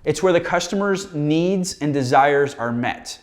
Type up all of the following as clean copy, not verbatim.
It's where the customer's needs and desires are met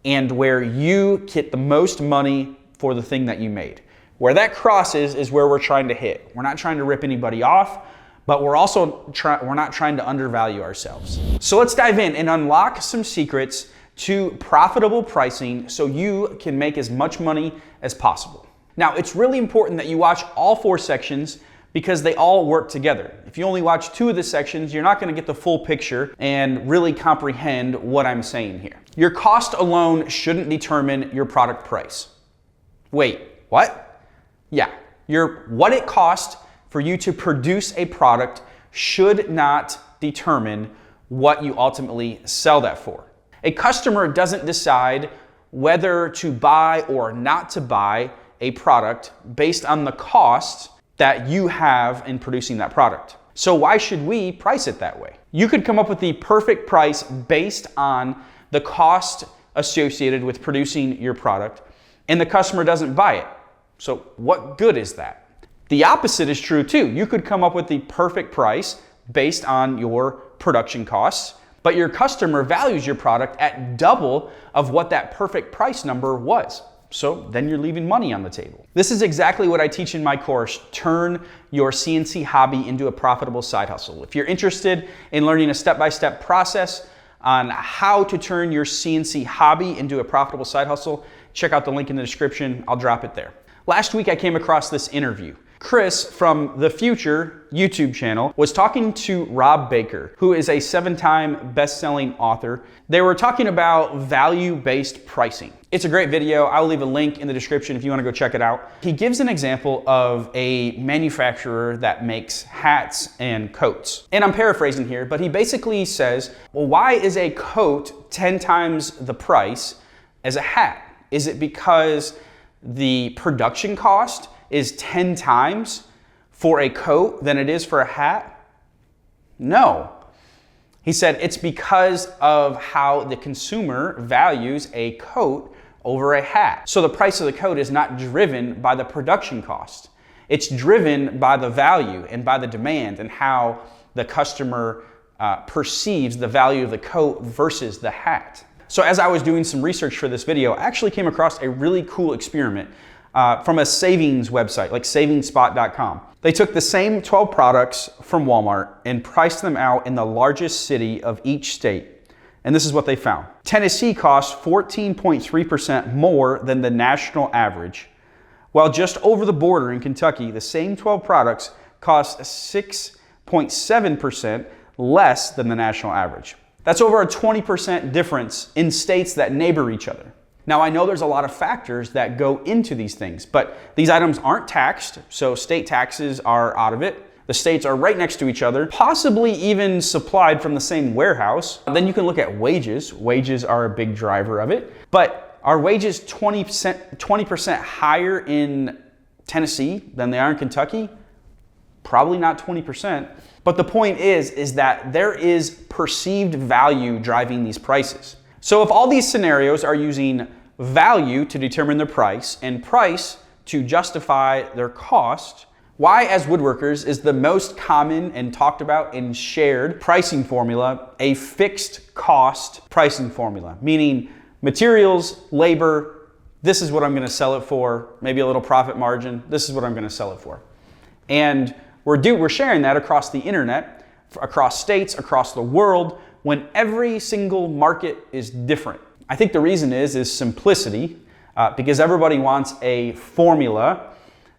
and where you get the most money for the thing that you made. Where that crosses is where we're trying to hit. We're not trying to rip anybody off, but we're not trying to undervalue ourselves. So let's dive in and unlock some secrets to profitable pricing so you can make as much money as possible. Now, it's really important that you watch all 4 sections because they all work together. If you only watch 2 of the sections, you're not gonna get the full picture and really comprehend what I'm saying here. Your cost alone shouldn't determine your product price. Wait, what? Yeah, what it costs for you to produce a product should not determine what you ultimately sell that for. A customer doesn't decide whether to buy or not to buy a product based on the cost that you have in producing that product. So why should we price it that way? You could come up with the perfect price based on the cost associated with producing your product, and the customer doesn't buy it. So what good is that? The opposite is true too. You could come up with the perfect price based on your production costs, but your customer values your product at double of what that perfect price number was. So then you're leaving money on the table. This is exactly what I teach in my course, Turn Your CNC Hobby into a Profitable Side Hustle. If you're interested in learning a step-by-step process on how to turn your CNC hobby into a profitable side hustle, check out the link in the description. I'll drop it there. Last week I came across this interview. Chris from The Future YouTube channel was talking to Rob Baker, who is a 7-time best-selling author. They were talking about value-based pricing. It's a great video. I'll leave a link in the description if you want to go check it out. He gives an example of a manufacturer that makes hats and coats. And I'm paraphrasing here, but he basically says, well, why is a coat 10 times the price as a hat? Is it because the production cost is 10 times for a coat than it is for a hat? No. He said it's because of how the consumer values a coat over a hat. So the price of the coat is not driven by the production cost. It's driven by the value and by the demand and how the customer perceives the value of the coat versus the hat. So as I was doing some research for this video, I actually came across a really cool experiment from a savings website like savingspot.com. They took the same 12 products from Walmart and priced them out in the largest city of each state. And this is what they found. Tennessee costs 14.3% more than the national average, while just over the border in Kentucky, the same 12 products cost 6.7% less than the national average. That's over a 20% difference in states that neighbor each other. Now, I know there's a lot of factors that go into these things, but these items aren't taxed, so state taxes are out of it. The states are right next to each other, possibly even supplied from the same warehouse. Then you can look at wages. Wages are a big driver of it. But are wages 20% higher in Tennessee than they are in Kentucky? Probably not 20%. But the point is that there is perceived value driving these prices. So if all these scenarios are using value to determine their price and price to justify their cost, why as woodworkers is the most common and talked about and shared pricing formula a fixed cost pricing formula? Meaning materials, labor, this is what I'm going to sell it for, maybe a little profit margin, this is what I'm going to sell it for. And we're sharing that across the internet, across states, across the world, when every single market is different. I think the reason is simplicity, because everybody wants a formula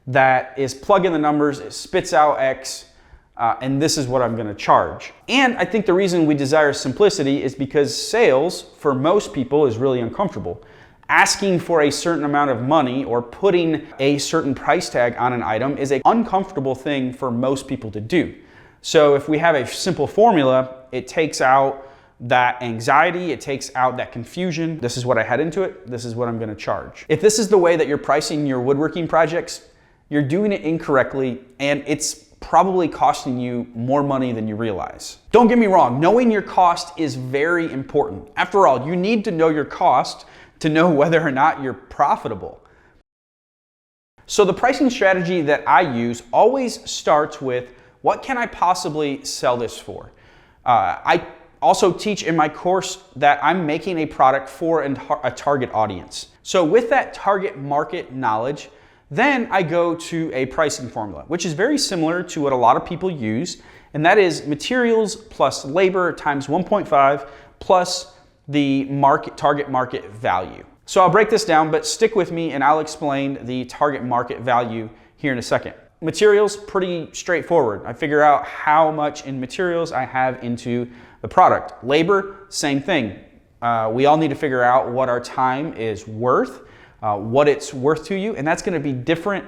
that is plug in the numbers, it spits out X, and this is what I'm going to charge. And I think the reason we desire simplicity is because sales, for most people, is really uncomfortable. Asking for a certain amount of money or putting a certain price tag on an item is an uncomfortable thing for most people to do. So if we have a simple formula, it takes out that anxiety, it takes out that confusion. This is what I had into it, this is what I'm going to charge. If this is the way that you're pricing your woodworking projects, you're doing it incorrectly, and it's probably costing you more money than you realize. Don't get me wrong, knowing your cost is very important. After all, you need to know your cost to know whether or not you're profitable. So the pricing strategy that I use always starts with, what can I possibly sell this for? I also teach in my course that I'm making a product for a target audience. So with that target market knowledge, then I go to a pricing formula, which is very similar to what a lot of people use, and that is materials plus labor times 1.5 plus the target market value. So I'll break this down, but stick with me and I'll explain the target market value here in a second. Materials, pretty straightforward. I figure out how much in materials I have into the product. Labor, same thing. We all need to figure out what our time is worth, what it's worth to you, and that's going to be different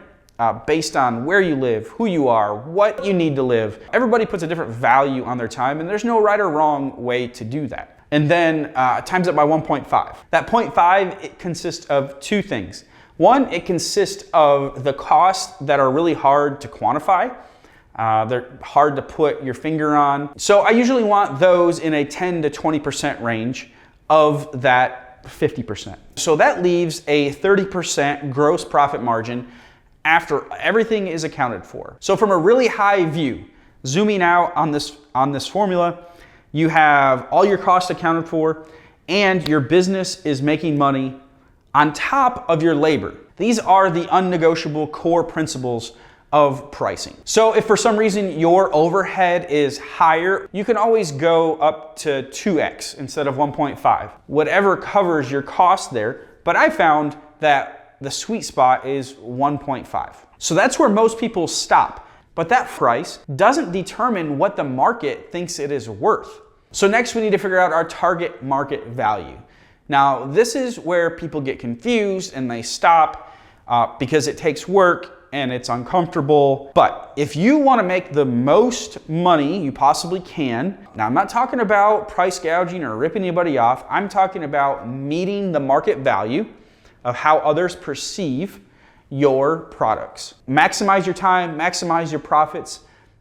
based on where you live, who you are, what you need to live. Everybody puts a different value on their time, and there's no right or wrong way to do that. And then times it by 1.5. That 0.5, it consists of two things. One, it consists of the costs that are really hard to quantify. They're hard to put your finger on. So I usually want those in a 10 to 20% range of that 50%. So that leaves a 30% gross profit margin after everything is accounted for. So from a really high view, zooming out on this formula, you have all your costs accounted for and your business is making money on top of your labor. These are the unnegotiable core principles of pricing. So if for some reason your overhead is higher, you can always go up to 2x instead of 1.5. Whatever covers your cost there, but I found that the sweet spot is 1.5. So that's where most people stop. But that price doesn't determine what the market thinks it is worth. So next we need to figure out our target market value. Now this is where people get confused and they stop because it takes work and it's uncomfortable. But if you want to make the most money you possibly can, now I'm not talking about price gouging or ripping anybody off, I'm talking about meeting the market value of how others perceive your products. Maximize your time, maximize your profits,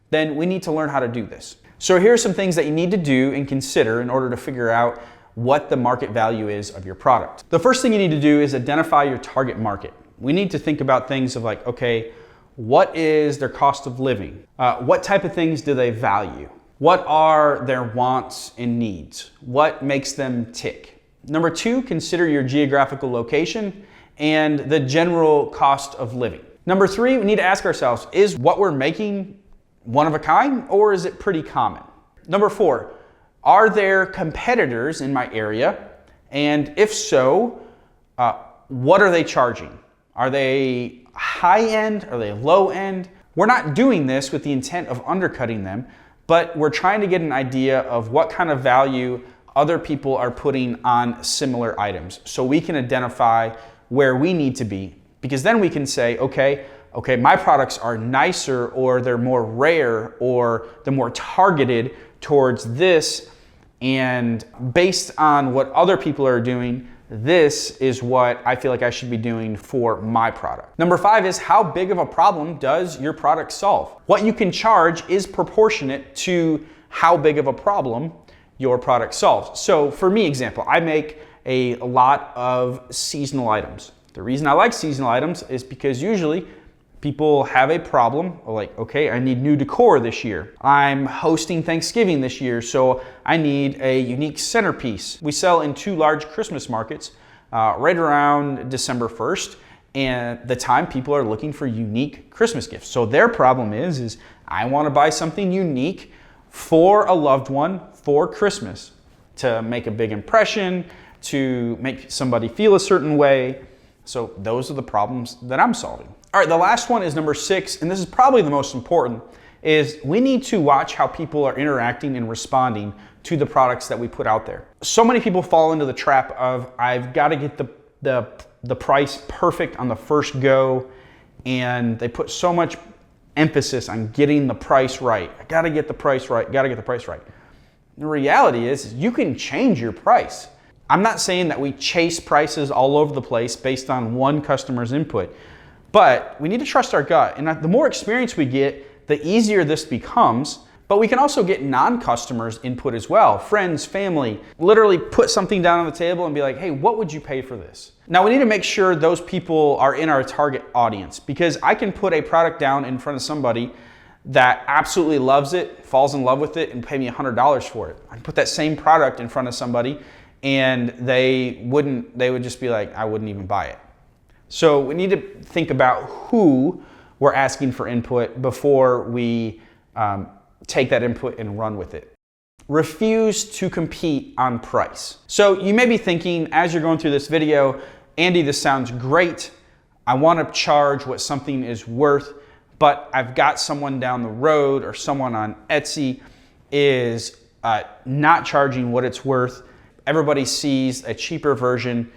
then we need to learn how to do this. So here are some things that you need to do and consider in order to figure out what the market value is of your product. The first thing you need to do is identify your target market. We need to think about things of like, okay, what is their cost of living? What type of things do they value? What are their wants and needs? What makes them tick? Number two, consider your geographical location and the general cost of living. Number three, we need to ask ourselves, is what we're making one of a kind or is it pretty common? Number four, are there competitors in my area? And if so, what are they charging? Are they high end? Are they low end? We're not doing this with the intent of undercutting them, but we're trying to get an idea of what kind of value other people are putting on similar items so we can identify where we need to be, because then we can say, okay, my products are nicer or they're more rare or they're more targeted towards this, and based on what other people are doing, this is what I feel like I should be doing for my product. Number five is, how big of a problem does your product solve? What you can charge is proportionate to how big of a problem your product solves. So for me, example, I make a lot of seasonal items. The reason I like seasonal items is because usually people have a problem, like, okay, I need new decor this year. I'm hosting Thanksgiving this year, so I need a unique centerpiece. We sell in 2 large Christmas markets right around December 1st, and the time people are looking for unique Christmas gifts. So their problem is I want to buy something unique for a loved one for Christmas to make a big impression, to make somebody feel a certain way. So those are the problems that I'm solving. All right, the last one is number 6, and this is probably the most important, is we need to watch how people are interacting and responding to the products that we put out there. So many people fall into the trap of, I've got to get the price perfect on the first go, and they put so much emphasis on getting the price right. I got to get the price right, got to get the price right. The reality is you can change your price. I'm not saying that we chase prices all over the place based on one customer's input, but we need to trust our gut. And the more experience we get, the easier this becomes. But we can also get non-customers' input as well. Friends, family, literally put something down on the table and be like, hey, what would you pay for this? Now we need to make sure those people are in our target audience, because I can put a product down in front of somebody that absolutely loves it, falls in love with it, and pay me $100 for it. I put that same product in front of somebody and they would just be like, I wouldn't even buy it. So we need to think about who we're asking for input before we take that input and run with it. Refuse to compete on price. So you may be thinking as you're going through this video, Andy, this sounds great. I want to charge what something is worth, but I've got someone down the road or someone on Etsy is not charging what it's worth. Everybody sees a cheaper version.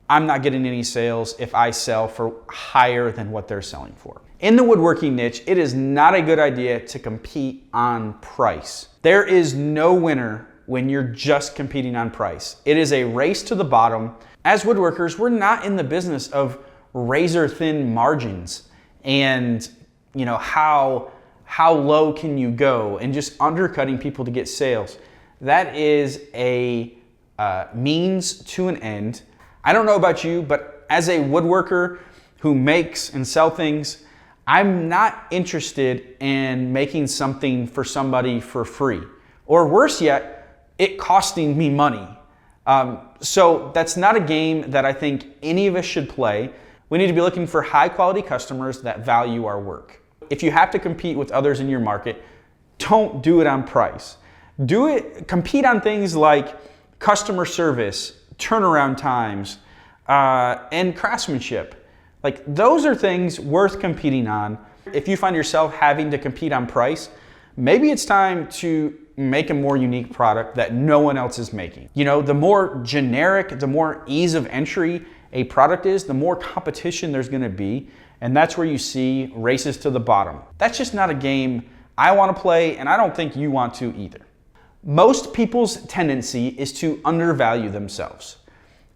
I'm not getting any sales if I sell for higher than what they're selling for. In the woodworking niche, it is not a good idea to compete on price. There is no winner when you're just competing on price. It is a race to the bottom. As woodworkers, we're not in the business of razor thin margins and how low can you go and just undercutting people to get sales. That is a means to an end. I don't know about you, but as a woodworker who makes and sell things, I'm not interested in making something for somebody for free, or worse yet, it costing me money. So that's not a game that I think any of us should play. We need to be looking for high quality customers that value our work. If you have to compete with others in your market, don't do it on price. Compete on things like customer service, turnaround times, and craftsmanship. Like, those are things worth competing on. If you find yourself having to compete on price, maybe it's time to make a more unique product that no one else is making. The more generic, the more ease of entry a product is, the more competition there's gonna be, and that's where you see races to the bottom. That's just not a game I wanna play, and I don't think you want to either. Most people's tendency is to undervalue themselves.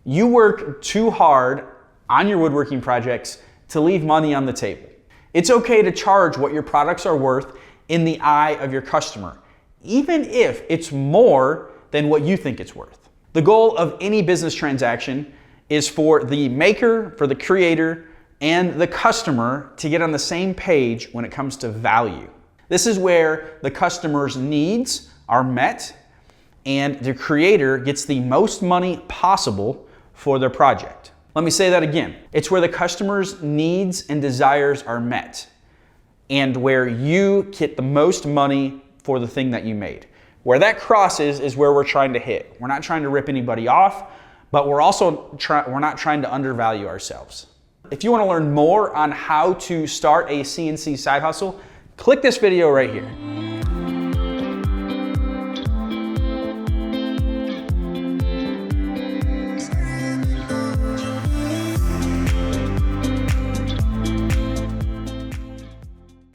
You work too hard on your woodworking projects to leave money on the table. It's okay to charge what your products are worth in the eye of your customer, even if it's more than what you think it's worth. The goal of any business transaction is for the maker, for the creator, and the customer to get on the same page when it comes to value. This is where the customer's needs are met and the creator gets the most money possible for their project. Let me say that again. It's where the customer's needs and desires are met and where you get the most money for the thing that you made. Where that crosses is where we're trying to hit. We're not trying to rip anybody off, but we're not trying to undervalue ourselves. If you want to learn more on how to start a CNC side hustle, click this video right here.